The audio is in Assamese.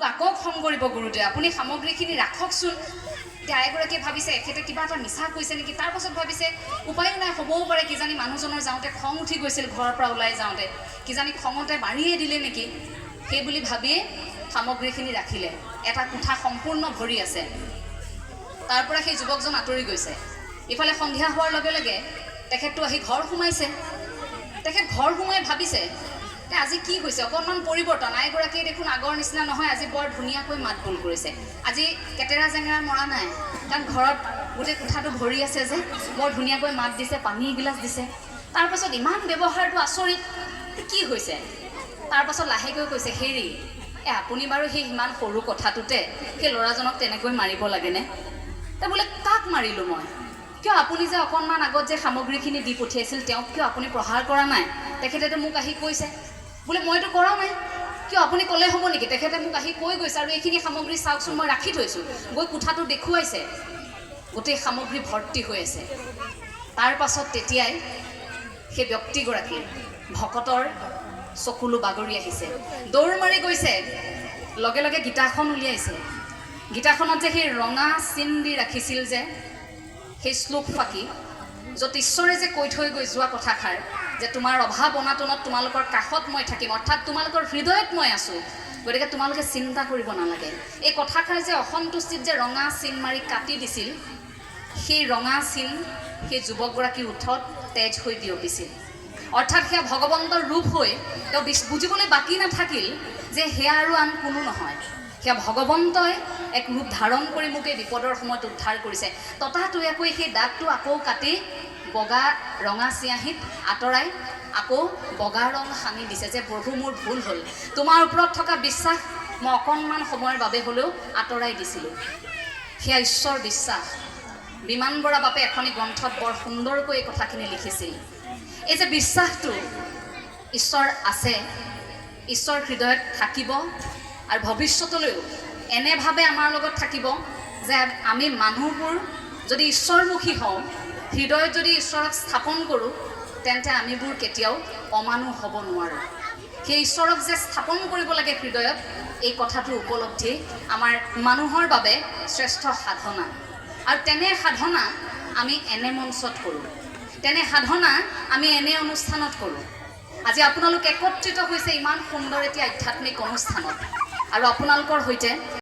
আকৌ খং কৰিব গুৰুদেৱে আপুনি সামগ্ৰীখিনি ৰাখকচোন এতিয়া এগৰাকীয়ে ভাবিছে এখেতে কিবা এটা মিছা কৈছে নেকি তাৰ পাছত ভাবিছে উপায়ো নাই হ'বও পাৰে কিজানি মানুহজনৰ যাওঁতে খং উঠি গৈছিল ঘৰৰ পৰা ওলাই যাওঁতে কিজানি খঙতে মাৰিয়ে দিলে নেকি সেই বুলি ভাবিয়ে সামগ্ৰীখিনি ৰাখিলে এটা কোঠা সম্পূৰ্ণ ভৰি আছে তাৰ পৰা সেই যুৱকজন আঁতৰি গৈছে ইফালে সন্ধিয়া হোৱাৰ লগে লগে তেখেতটো আহি ঘৰ সোমাইছে তেখেত ঘৰ সোমাই ভাবিছে আজি কি হৈছে অকণমান পৰিৱৰ্তন আইগৰাকীয়ে দেখোন আগৰ নিচিনা নহয় আজি বৰ ধুনীয়াকৈ মাত বোল কৰিছে আজি কেটেৰা জেঙেৰা মৰা নাই কাৰণ ঘৰত গোটেই কোঠাটো ভৰি আছে যে বৰ ধুনীয়াকৈ মাত দিছে পানী এগিলাচ দিছে তাৰপাছত ইমান ব্যৱহাৰটো আচৰিত কি হৈছে তাৰপাছত লাহেকৈ কৈছে হেৰি আপুনি বাৰু সেই ইমান সৰু কথাটোতে সেই ল'ৰাজনক তেনেকৈ মাৰিব লাগেনে বোলে কাক মাৰিলোঁ মই কিয় আপুনি যে অকণমান আগত যে সামগ্ৰীখিনি দি পঠিয়াইছিল তেওঁক কিয় আপুনি প্ৰহাৰ কৰা নাই তেখেতেতো মোক আহি কৈছে বোলে মইতো কৰা নাই কিয় আপুনি ক'লে হ'ব নেকি তেখেতে মোক আহি কৈ গৈছে আৰু এইখিনি সামগ্ৰী চাওকচোন মই ৰাখি থৈছোঁ গৈ কোঠাটো দেখুৱাইছে গোটেই সামগ্ৰী ভৰ্তি হৈ আছে তাৰ পাছত তেতিয়াই সেই ব্যক্তিগৰাকীৰ ভকতৰ চকুলো বাগৰি আহিছে দৌৰ মাৰি গৈছে লগে লগে গীতাখন উলিয়াইছে গীতাখনত যে সেই ৰঙা চিন দি ৰাখিছিল যে সেই শ্লোক ফাকি য'ত ঈশ্বৰে যে কৈ থৈ গৈ যোৱা কথাষাৰ যে তোমাৰ অভাৱ অনাটনত তোমালোকৰ কাষত মই থাকিম অৰ্থাৎ তোমালোকৰ হৃদয়ত মই আছোঁ গতিকে তোমালোকে চিন্তা কৰিব নালাগে এই কথাষাৰ যে অসন্তুষ্টিত যে ৰঙা চিন মাৰি কাটি দিছিল সেই ৰঙা চিন সেই যুৱকগৰাকীৰ ওঠত তেজ হৈ বিয়পিছিল অৰ্থাৎ সেয়া ভগৱন্তৰ ৰূপ হৈ তেওঁ বুজিবলৈ বাকী নাথাকিল যে সেয়া আৰু আন কোনো নহয় সেয়া ভগৱন্তই এক ৰূপ ধাৰণ কৰি মোক এই বিপদৰ সময়ত উদ্ধাৰ কৰিছে ততাতৈয়াকৈ সেই দাগটো আকৌ কাটি বগা ৰঙা চিয়াহীত আঁতৰাই আকৌ বগা ৰং সানি দিছে যে প্ৰভু মোৰ ভুল হ'ল তোমাৰ ওপৰত থকা বিশ্বাস মই অকণমান সময়ৰ বাবে হ'লেও আঁতৰাই দিছিলোঁ সেয়া ঈশ্বৰ বিশ্বাস বিমান বৰা বাপে এখনি গ্ৰন্থত বৰ সুন্দৰকৈ এই কথাখিনি লিখিছিল এই যে বিশ্বাসটো ঈশ্বৰ আছে ঈশ্বৰ হৃদয়ত থাকিব আৰু ভৱিষ্যতলৈও এনেভাৱে আমাৰ লগত থাকিব যে আমি মানুহবোৰ যদি ঈশ্বৰমুখী হওঁ হৃদয়ত যদি ঈশ্বৰক স্থাপন কৰোঁ তেন্তে আমিবোৰ কেতিয়াও অমানুহ হ'ব নোৱাৰোঁ সেই ঈশ্বৰক যে স্থাপন কৰিব লাগে হৃদয়ত এই কথাটো উপলব্ধি আমাৰ মানুহৰ বাবে শ্ৰেষ্ঠ সাধনা আৰু তেনে সাধনা আমি এনে মঞ্চত কৰোঁ তেনে সাধনা আমি এনে অনুষ্ঠানত কৰোঁ আজি আপোনালোক একত্ৰিত হৈছে ইমান সুন্দৰ এটি আধ্যাত্মিক অনুষ্ঠানত আৰু আপোনালোকৰ সৈতে